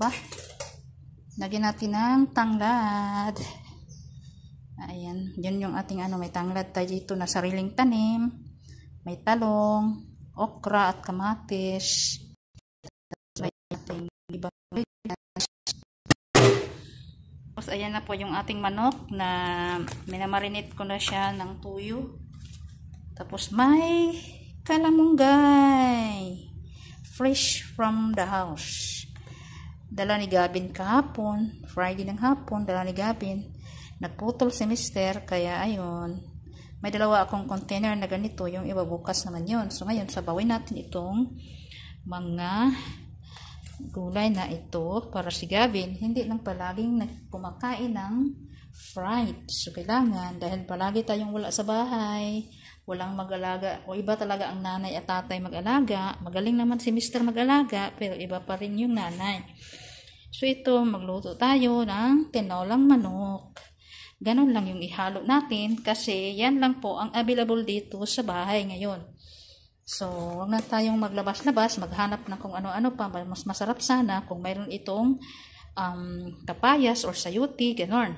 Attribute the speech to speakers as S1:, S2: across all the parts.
S1: ba? Lagyan natin ng tanglad. Ayan, yun yung ating may tanglad tayo dito na sariling tanim. May talong, okra at kamatis. May ating ibang. Tapos ayan na po yung ating manok na minamarinate ko na siya ng tuyo. Tapos may kalamunggay. Fresh from the house. Dala ni Gavin kahapon. Friday ng hapon, dala ni Gavin. Nagputol si Mister, kaya ayun. May dalawa akong container na ganito, yung iba bukas naman yun. So ngayon, sabawin natin itong mga gulay na ito para si Gavin. Hindi lang palaging kumakain ng fried. So kailangan, dahil palagi tayong wala sa bahay, walang mag-alaga, o iba talaga ang nanay at tatay mag-alaga. Magaling naman si Mister mag-alaga, pero iba pa rin yung nanay. So ito, magluto tayo ng tinolang manok. Ganun lang yung ihalo natin kasi yan lang po ang available dito sa bahay ngayon. So, huwag na tayong maglabas-labas, maghanap ng kung ano-ano pa. Mas masarap sana kung mayroon itong kapayas or sayuti, gano'n.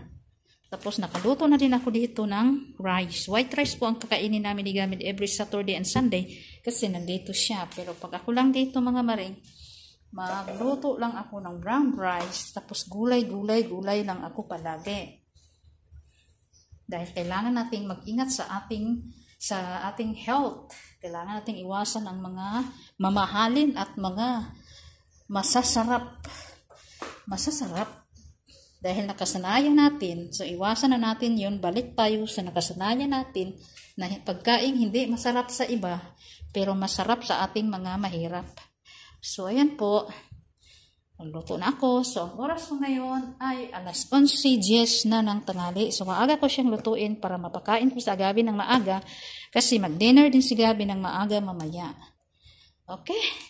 S1: Tapos nakaluto na din ako dito ng rice. White rice po ang kakainin namin ni Gavin every Saturday and Sunday kasi nandito siya. Pero pag ako lang dito mga maring, magluto lang ako ng brown rice. Tapos gulay lang ako palagi. Dahil kailangan nating mag-ingat sa ating health. Kailangan nating iwasan ang mga mamahalin at mga masasarap. Dahil nakasanayan natin, so iwasan na natin yun, balik tayo sa nakasanayan natin na pagkain hindi masarap sa iba, pero masarap sa ating mga mahirap. So ayan po, magluto na ako. So ang oras ko ngayon ay alas 11:10 na ng tanghali. So maaga ko siyang lutuin para mapakain ko sa Gavin ng maaga, kasi mag-dinner din si Gavin ng maaga mamaya. Okay?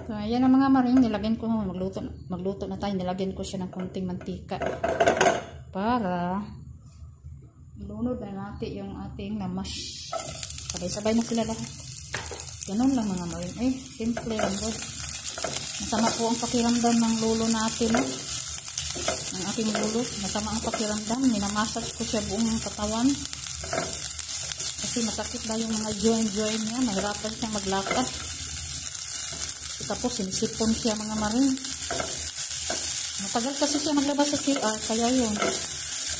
S1: So, ayan ang mga maring, nilagyan ko, magluto na tayo, nilagyan ko siya ng konting mantika para ilunod na natin yung ating namas. Sabay-sabay na sila lahat. Ganun lang mga maring. Simple lang po. Masama po ang pakiramdam ng lulo natin. Ng ating lulo. Masama ang pakiramdam. Minamassage ko siya buong katawan. Kasi masakit ba yung mga joint niya. Mahirapan siyang maglakad. Tapos sinisipon siya mga maring. Matagal kasi siya maglabas sa CR, kaya yun.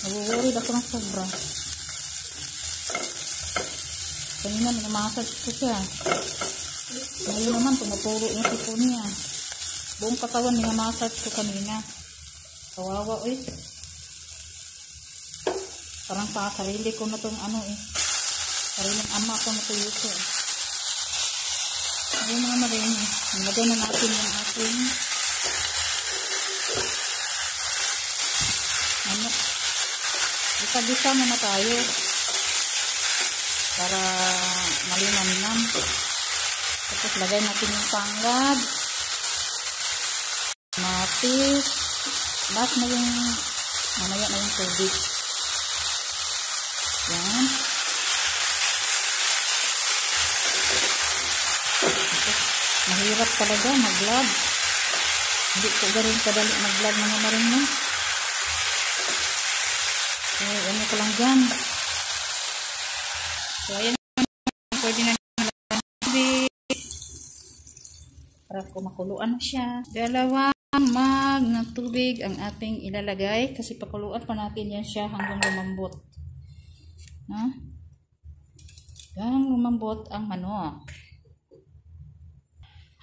S1: Nag-worried ako ng sobra. Kanina minamassage ko siya. Ngayon naman tumuturo yung sipon niya. Buong katawan minamassage ko kanina. Kawawa Parang sarili ko na itong sariling ama ko na ito Ayun mga maring, nilagay na natin yung ating Isa-gisa muna tayo para malinamnam. Tapos lagay natin yung tanglad, kamatis, lahat na yung mamaya na yung tubig. Yan. Mahirap talaga mag-vlog. Hindi ko garing kadali mag-vlog mga maring mo. So, ano ko lang dyan. So, ayan. Pwede na tubig. Para kumakuluan siya. Dalawang mag ng tubig ang ating ilalagay. Kasi pakuluan pa natin yan siya hanggang lumambot. Hanggang lumambot ang manok.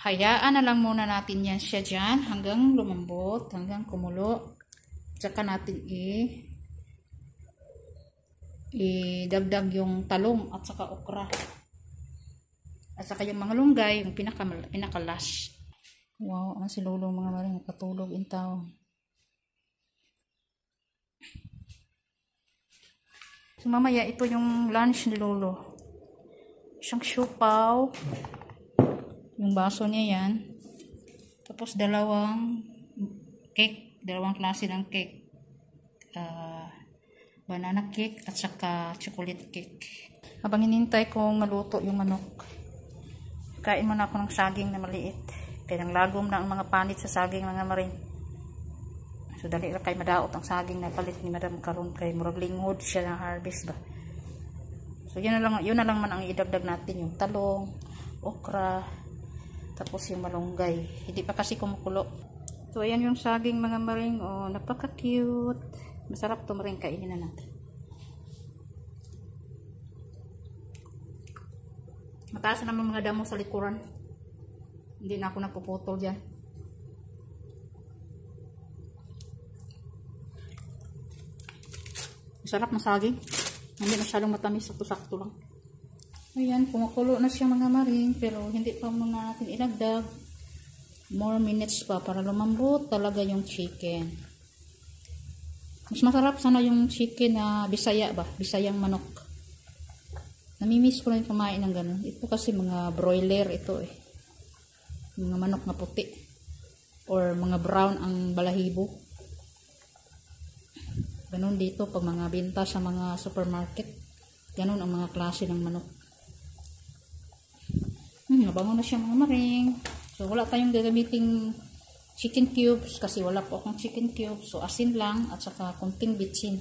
S1: Hayaan na lang muna natin yan siya dyan hanggang lumambot, hanggang kumulo. Tsaka natin idagdag yung talong at saka okra. At saka yung mga lunggay, yung pinakalas. Wow, ang si Lolo mga maring, nakatulog in town. So mamaya ito yung lunch ni Lolo. Isang siupaw. Yung baso niya yan. Tapos dalawang cake. Dalawang klase ng cake. Banana cake at saka chocolate cake. Habang hinintay kong maluto yung manok, kain muna ako ng saging na maliit. Kaya nang lagom na ang mga panit sa saging mga maring. So dali ra kay madaot ang saging na palit ni Madam karon kay murag linghod siya ng harvest ba. So yun na lang man ang idagdag natin, yung talong, okra, tapos yung malunggay. Hindi pa kasi kumukulo. So ayan yung saging mga maring, oh, napaka-cute. Masarap to maring, kainin na natin. Mataas na naman mga damo sa likuran. Hindi na ako napuputol dyan. Masarap na saging. Hindi masyadong matamis, sakto-sakto lang. Ayan, kumukulo na siya mga maring, pero hindi pa muna natin ilagdag. More minutes pa para lumambot talaga yung chicken. Mas masarap sana yung chicken na Bisaya ba? Bisayang manok. Namimiss ko na yung kumain ng ganun. Ito kasi mga broiler ito eh. Mga manok na puti. Or mga brown ang balahibo. Ganun dito pag mga binta sa mga supermarket. Ganun ang mga klase ng manok. Nabango na siya mga maring. So wala tayong gagamiting chicken cubes kasi wala po akong chicken cubes. So asin lang at saka kunting bitsin.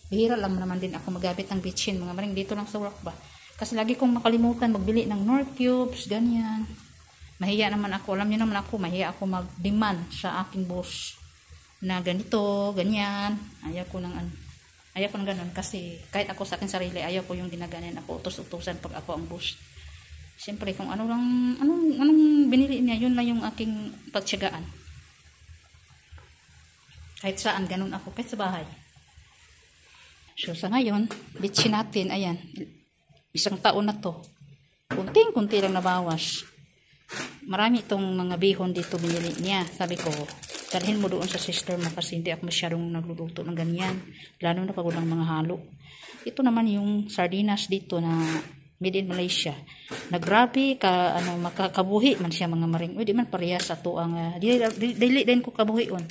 S1: Bihira lang naman din ako magamit ng bitsin mga maring dito lang sa work ba. Kasi lagi kong makalimutan magbili ng Knorr cubes, ganyan. Mahiya naman ako. Alam niyo naman ako, mahiya ako mag-demand sa aking boss na ganito, ganyan. Ayaw ko ng ganun kasi kahit ako sa akin sarili, ayaw ko yung ginaganan ako utos-utusan pag ako ang boss. Siyempre kung anong binili niya, yun lang yung aking pagtiyagaan. Kahit saan, ganun ako, kahit sa bahay. So sa ngayon, bitsin natin, ayan, 1 taon na to. Kunting-kunti lang nabawas. Marami itong mga bihon dito binili niya. Sabi ko, dalhin mo doon sa sister mo kasi hindi ako masyadong nagluluto ng ganyan. Lalo na pag walang mga halo. Ito naman yung sardinas dito na made in Malaysia. Nagrabe ka, makakabuhi man siya mga maring. Uy, di man parehas sa to ang, dili din ko kabuhi on.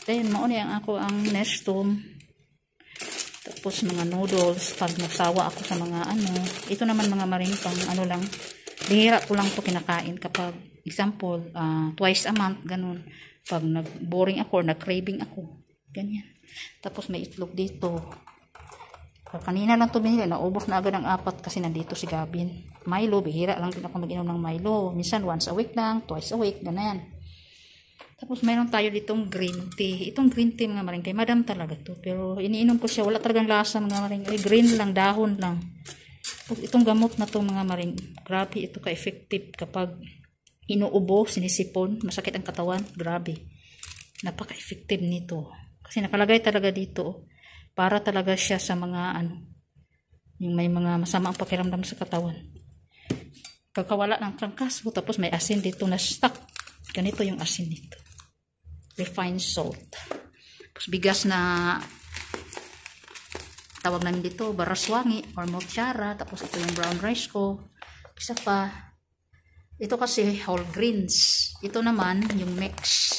S1: Dahil mauni ang ako ang nestom. Tapos mga noodles, pag nagsawa ako sa mga ito naman mga maring pang lang, bihira ko lang to kinakain kapag, example, twice a month, ganun. Pag nag-boring ako or nag-craving ako. Ganyan. Tapos may itlog dito. Kanina lang ito binili. Naubos na agad ang 4 kasi nandito si Gavin. Milo, bihira lang din ako mag-inom ng Milo. Minsan once a week lang, twice a week, ganyan. Tapos mayroon tayo ditong green tea. Itong green tea mga maring, kay Madam talaga to. Pero iniinom ko siya, wala talagang lasa mga maring. Green lang, dahon lang. Itong gamot na to mga maring, grabe ito ka-effective kapag inuubo, sinisipon, masakit ang katawan, grabe. Napaka-effective nito. Kasi nakalagay talaga dito, para talaga siya sa mga yung may mga masama ang pakiramdam sa katawan. Pagkawala ng trangkas, tapos may asin dito na stock. Ganito yung asin dito. Refined salt. Tapos bigas na tawag namin dito, baraswangi or mochara. Tapos ito yung brown rice ko. Isa pa, ito kasi whole grains. Ito naman yung mix.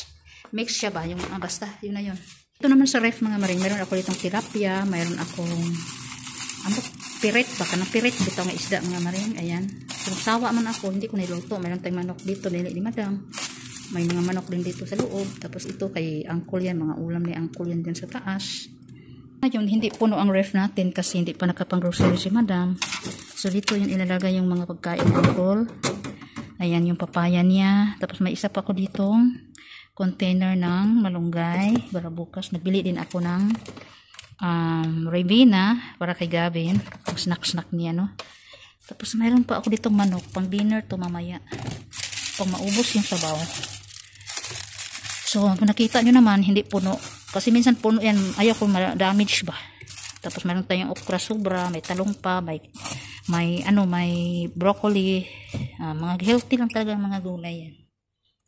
S1: Mix siya ba? Yung basta, yun na yun. Ito naman sa ref mga maring. Meron ako ditong tilapia. Meron akong piret. Baka na piret. Dito nga isda mga maring. Ayan. Kung sawa man ako, hindi ko niluto. Meron tayong manok dito. Nili ni Madam. May mga manok din dito sa loob. Tapos ito kay Uncle yan. Mga ulam ni Uncle yan dyan sa taas. Ngayon, hindi puno ang ref natin kasi hindi pa nakapang-grocery si Madam. So dito yung ilalagay yung mga pagkain ng Uncle. Ayan yung papaya niya. Tapos may isa pa ako ditong container ng malunggay. Para bukas, nagbili din ako ng Ribena para kay Gavin. Ang snack-snack niya, no? Tapos mayroon pa ako ditong manok. Pang dinner to mamaya. Pang maubos yung sabaw. So, kung nakita nyo naman, hindi puno. Kasi minsan puno yan. Ayaw ko ma-damage ba. Tapos mayroon tayong okra sobra. May talong pa. May broccoli, mga healthy lang talaga mga gulay yan.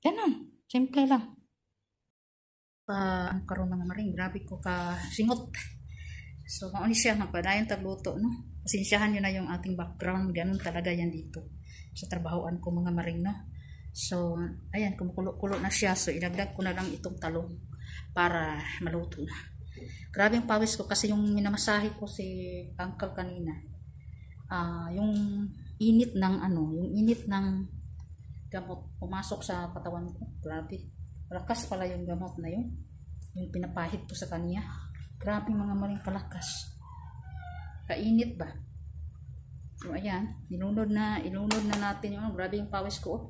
S1: Ganun, simple lang. Ang karoon mga maring, grabe ko singot. So, mauni siya, magpadayon tagluto, no? Pasensyahan nyo na yung ating background, ganun talaga yan dito. Sa trabahoan ko mga maring, no? So, ayan, kumukulo-kulo na siya. So, ilagdag ko na lang itong talong para maluto na. Grabe yung pawis ko kasi yung minamasahe ko si Uncle kanina. Yung init ng gamot pumasok sa katawan ko. Grabe. Malakas pala yung gamot na yun. Yung pinapahid ko sa kanya. Grabe mga maring kalakas. Kainit ba? So ayan, ilunod na natin yung grabe yung pawis ko. Oh.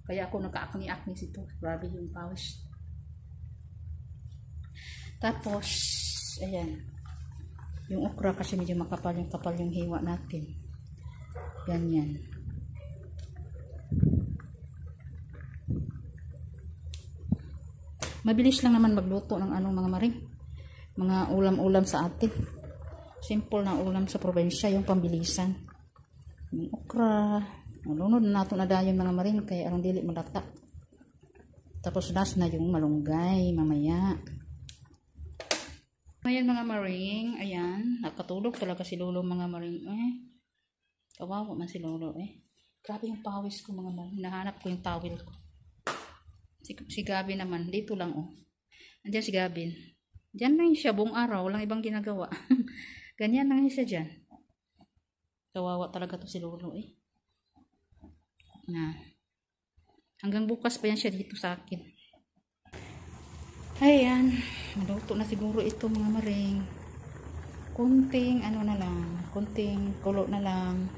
S1: Kaya ako nagka-acne-acne ito. Grabe yung pawis. Tapos, ayan. Yung okra kasi medyo makapal yung hiwa natin. Ganyan. Mabilis lang naman magluto ng mga maring. Mga ulam-ulam sa atin. Simple na ulam sa probinsya, yung pambilisan. Yung okra. Malunod na nato na dayon mga maring, kaya arang dili malata. Tapos last na yung malunggay, mamaya. Ayan mga maring, ayan. Nakatulog talaga si Lolo mga maring. Kawawa man si Lolo Grabe yung pawis ko mga maring. Nahanap ko yung towel ko. Si Gabin naman, dito lang Andiyan si Gabin. Diyan lang siya buong araw, walang ibang ginagawa. Ganyan lang siya dyan. Kawawa talaga to si Lolo Na. Hanggang bukas pa yan siya dito sa akin. Ayan, maluto na siguro ito mga maring. Kunting na lang, kunting kulo na lang.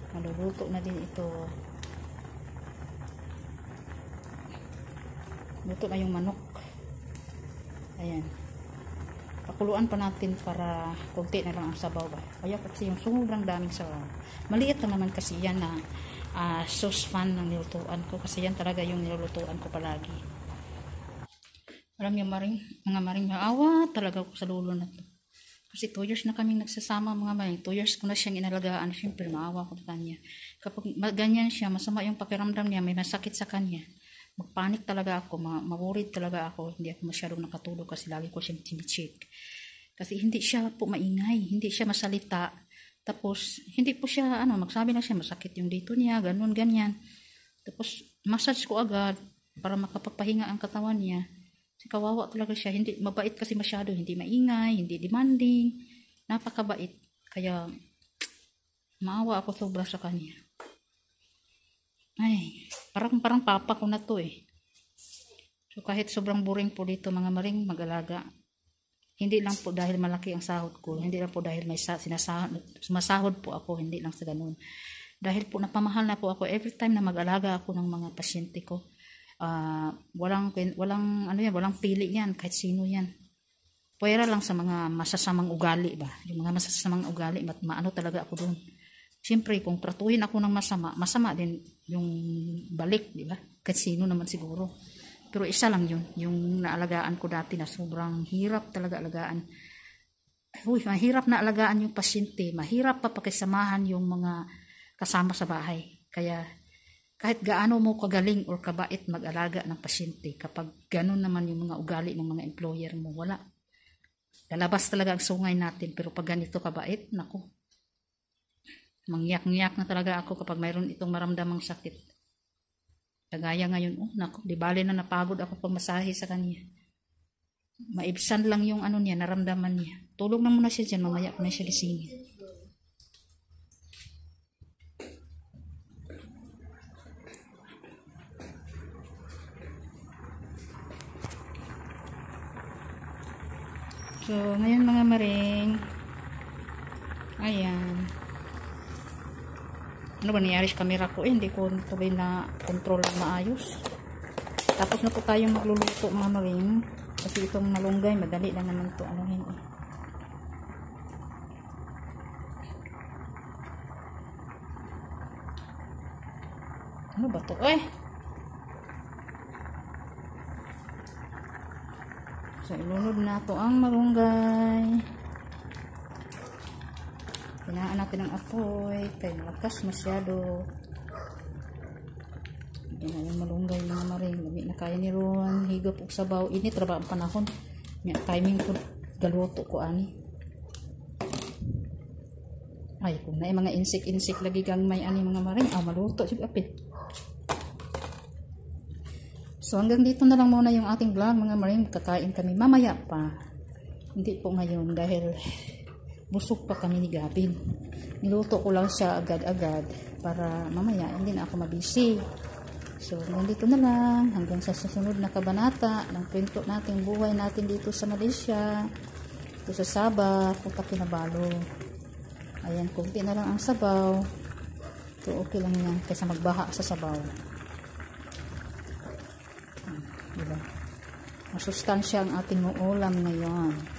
S1: Maluluto na din ito. Luto na yung manok. Ayan. Pakuluan pa natin para kunti na lang ang sabaw ba. Kaya kasi yung sobrang daming sabaw. Maliit lang naman kasi yan na sauce fan ng nilutuan ko. Kasi yan talaga yung nilulutuan ko palagi. Alam niyo mga maring maawa talaga ko sa Lolo na to. Kasi 2 years na kaming nagsasama mga maring. 2 years ko na siyang inalagaan. Siyempre maawa ko sa kanya. Kapag ganyan siya, masama yung pakiramdam niya, may masakit sa kanya. Magpanik talaga ako, ma-worried talaga ako. Hindi ako masyadong nakatulog kasi lagi ko siyang tinicheck. Kasi hindi siya po maingay, hindi siya masalita. Tapos, hindi po siya, magsabi na siya, masakit yung dito niya, ganun, ganyan. Tapos, massage ko agad para makapagpahinga ang katawan niya. Kasi kawawa talaga siya, hindi, mabait kasi masyado, hindi maingay, hindi demanding, napakabait. Kaya, maawa ako sobra sa kanya. Ay, parang papa ko na to So kahit sobrang boring po dito mga maring mag-alaga. Hindi lang po dahil malaki ang sahod ko. Hindi lang po dahil may sumasahod po ako. Hindi lang sa ganun. Dahil po napamahal na po ako every time na mag-alaga ako ng mga pasyente ko. Walang pili yan. Kahit sino yan. Pwera lang sa mga masasamang ugali ba. Yung mga masasamang ugali. Maano talaga ako doon. Siyempre, kung tratuhin ako ng masama din yung balik, di ba? Kahit sino naman siguro. Pero isa lang yun, yung naalagaan ko dati na sobrang hirap talaga alagaan. Mahirap na alagaan yung pasyente. Mahirap pa pakisamahan yung mga kasama sa bahay. Kaya, kahit gaano mo kagaling or kabait mag-alaga ng pasyente, kapag ganun naman yung mga ugali ng mga employer mo, wala. Lalabas talaga ang sungay natin. Pero pag ganito kabait, naku. Mangyak-ngyak na talaga ako kapag mayroon itong maramdamang sakit. Kagaya ngayon, naku, di bali na napagod ako pagmasahe sa kanya. Maibsan lang yung niya, naramdaman niya. Tulog na muna siya dyan, mamaya ko na siya gisingin. So, ngayon mga maring, ayan. Ano ba nangyari sa camera ko? Hindi ko tuloy na control na maayos. Tapos na po tayong magluluto mga maring. Kasi itong malunggay, madali lang naman ito. Ano ba ito? So, ilunod na ito ang malunggay. Hinaan natin ang apoy. Kaya malakas masyado. Yan na yung malunggay mga maring. Lami na kaya ni Ron. Higop og sabaw. Init raba ang panahon. Timing ko. Galuto ko ani. Ay, kung na mga insik-insik lagi kang may ani mga maring. Maluto. Sige apit. So hanggang dito na lang muna yung ating vlog mga maring. Kakain kami mamaya pa. Hindi po ngayon dahil busog pa kami ni Gabin. Niluto ko lang siya agad-agad para mamaya hindi na ako mabisi. So, nandito na lang hanggang sa susunod na kabanata ng kwento nating buhay natin dito sa Malaysia, dito sa Sabah, Kota Kinabalu. Ayan, kunti na lang ang sabaw. So, okay lang yan kaysa magbaha sa sabaw. Diba? Masustansya ang ating ulam ngayon.